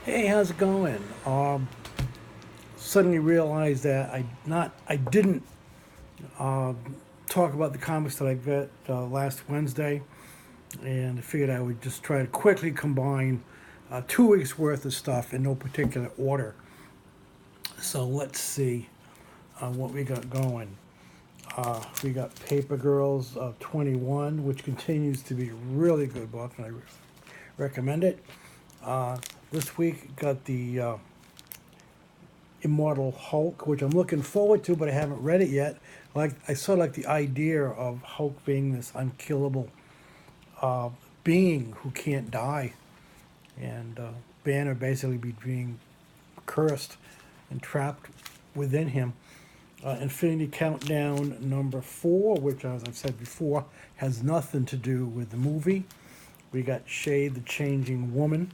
Hey, how's it going? Suddenly realized that I didn't talk about the comics that I got last Wednesday, and I figured I would just try to quickly combine 2 weeks worth of stuff in no particular order. So let's see what we got going. We got Paper Girls 21, which continues to be a really good book, and I recommend it. Uh, this week got the Immortal Hulk, which I'm looking forward to, but I haven't read it yet. Like I sort of like the idea of Hulk being this unkillable uh, being who can't die, and Banner basically being cursed and trapped within him. Infinity Countdown number 4, which, as I've said before, has nothing to do with the movie. We got Shade the Changing Woman,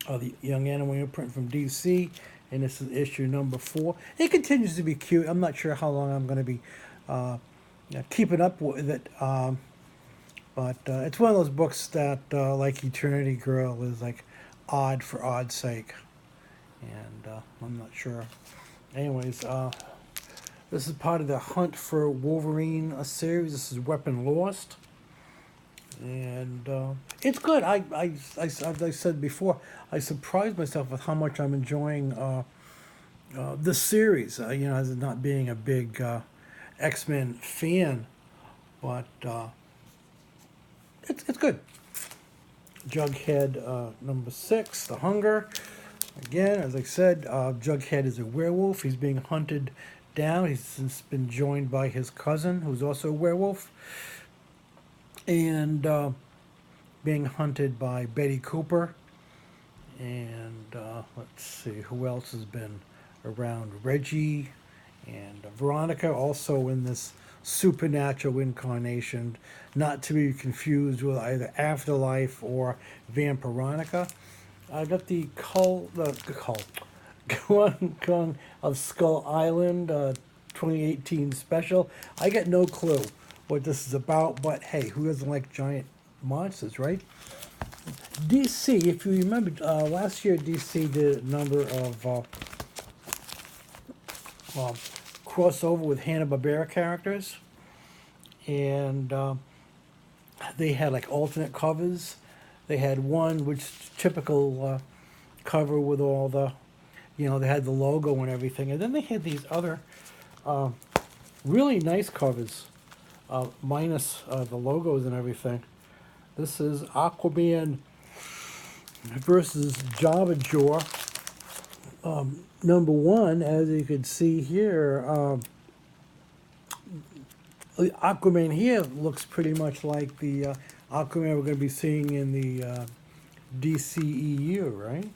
the Young Animal imprint from DC, and this is issue number 4. It continues to be cute. I'm not sure how long I'm going to be uh, keeping up with it, but it's one of those books that, like Eternity Girl, is like odd for odd's sake, and I'm not sure. Anyways, this is part of the Hunt for Wolverine series. This is Weapon Lost, and it's good. As I said before, I surprised myself with how much I'm enjoying this series. As not being a big X-Men fan, but it's good. Jughead number 6, The Hunger. Again, as I said, Jughead is a werewolf. He's being hunted down. He's since been joined by his cousin, who's also a werewolf, and being hunted by Betty Cooper. And let's see who else has been around. Reggie and Veronica, also in this supernatural incarnation, not to be confused with either Afterlife or Vampironica. I got the cult, Kong of Skull Island 2018 special. I got no clue what this is about, but hey, who doesn't like giant monsters, right? DC, if you remember, last year DC did a number of uh, crossover with Hanna-Barbera characters, and they had like alternate covers. They had one which typical cover with all the, they had the logo and everything, and then they had these other uh, really nice covers, minus the logos and everything. This is Aquaman versus Jabba Jaw. Number 1, as you can see here, Aquaman here looks pretty much like the Aquaman we're going to be seeing in the DCEU, right?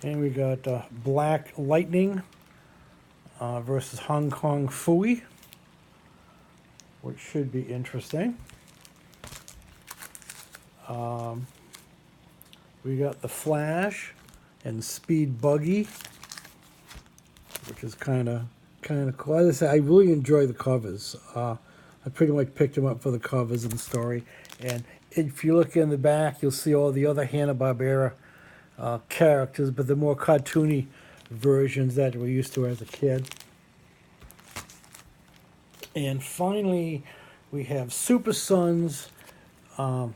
And we got Black Lightning versus Hong Kong Fooey, which should be interesting. We got the Flash and Speed Buggy, which is kind of cool. As I say, I really enjoy the covers. I pretty much picked them up for the covers and the story. And if you look in the back, you'll see all the other Hanna-Barbera characters, but the more cartoony versions that we're used to as a kid. And finally, we have Super Sons and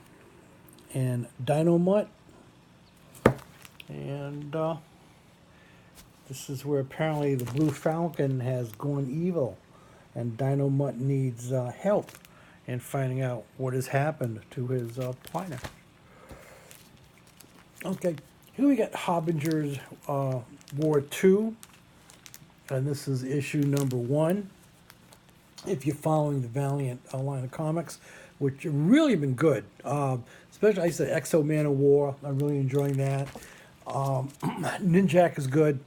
Dynomutt. And this is where apparently the Blue Falcon has gone evil, and Dynomutt needs help in finding out what has happened to his partner. Okay, here we got Harbinger's War 2, and this is issue number 1. If you're following the Valiant line of comics, which have really been good, especially I said Exo Man of War, I'm really enjoying that. Ninjak is good.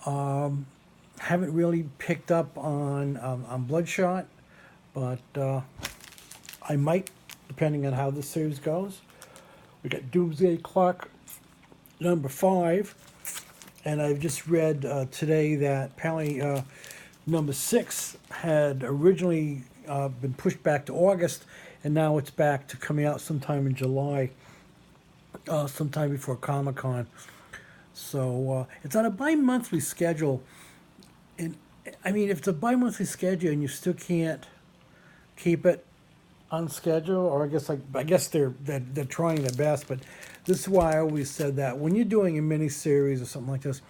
Haven't really picked up on Bloodshot, but I might, depending on how this series goes. We got Doomsday Clock number 5, and I've just read today that apparently number 6 had originally been pushed back to August, and now it's back to coming out sometime in July. sometime before Comic-Con. So it's on a bi-monthly schedule. And I mean, if it's a bi-monthly schedule and you still can't keep it on schedule, or I guess they're trying their best, but this is why I always said that when you're doing a mini series or something like this,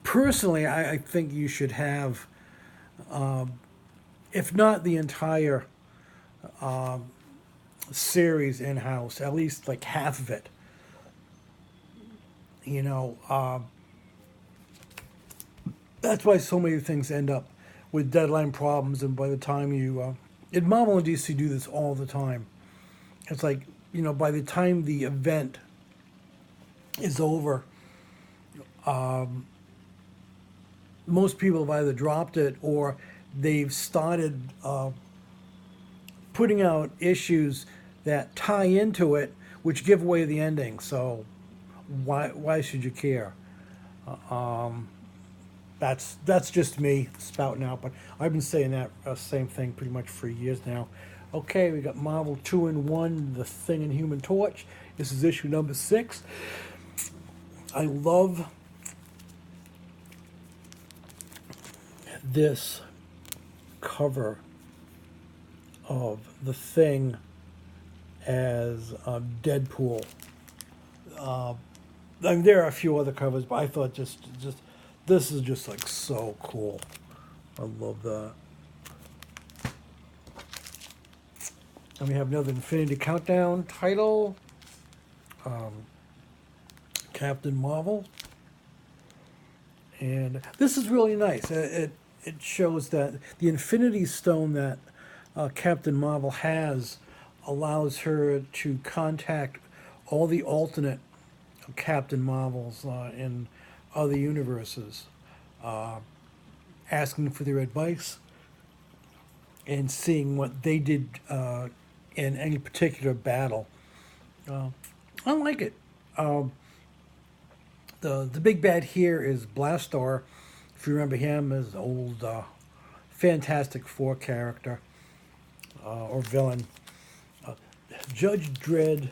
personally, I think you should have, if not the entire series in house, at least like half of it. You know, that's why so many things end up with deadline problems, and by the time you, and Marvel and DC do this all the time. It's like, you know, by the time the event is over, most people have either dropped it or they've started putting out issues that tie into it, which give away the ending. So why should you care? That's just me spouting out, but I've been saying that same thing pretty much for years now. Okay, we got Marvel 2-in-1, The Thing and Human Torch. This is issue number 6. I love this cover of The Thing as Deadpool. I mean, there are a few other covers, but I thought just this is just like so cool. I love that. And we have another Infinity Countdown title, Captain Marvel. And this is really nice. It shows that the Infinity Stone that Captain Marvel has allows her to contact all the alternate Captain Marvels in other universes, asking for their advice and seeing what they did in any particular battle. I like it. The big bad here is Blastar. If you remember him as old Fantastic Four character or villain. Judge Dredd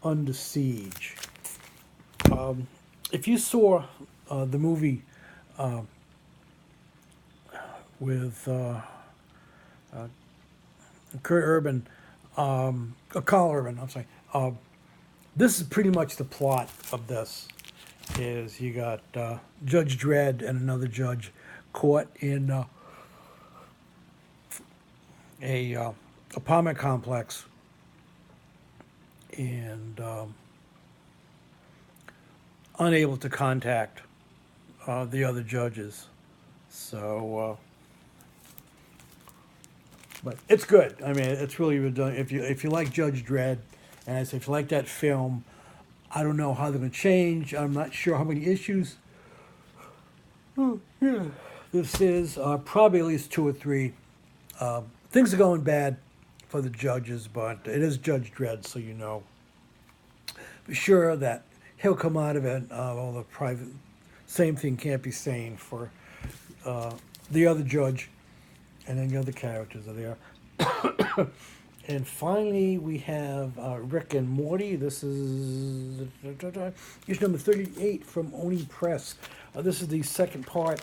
Under Siege. If you saw the movie with Kurt Urban, Carl Urban, I'm sorry. This is pretty much the plot of this. Is you got Judge Dredd and another judge caught in a apartment complex, and unable to contact the other judges. So, but it's good. I mean, it's really been done. If you like Judge Dredd, and I say if you like that film, I don't know how they're going to change. I'm not sure how many issues. Oh, yeah. This is probably at least 2 or 3. Things are going bad for the judges, but it is Judge Dredd, so you know for sure that he'll come out of it. All the private, same thing can't be saying for the other judge, and then the other characters are there. And finally, we have Rick and Morty. This is issue number 38 from Oni Press. This is the second part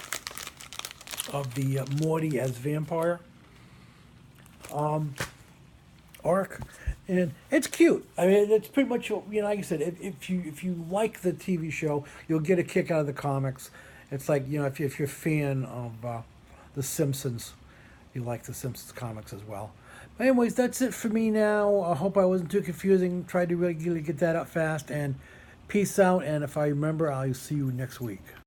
of the Morty as vampire arc, and it's cute. I mean, it's pretty much, you know, like I said, if you like the TV show, you'll get a kick out of the comics. It's like, you know, if you're a fan of The Simpsons, you like The Simpsons comics as well. But anyways, that's it for me now. I hope I wasn't too confusing. Tried to really get that up fast, and peace out. And if I remember, I'll see you next week.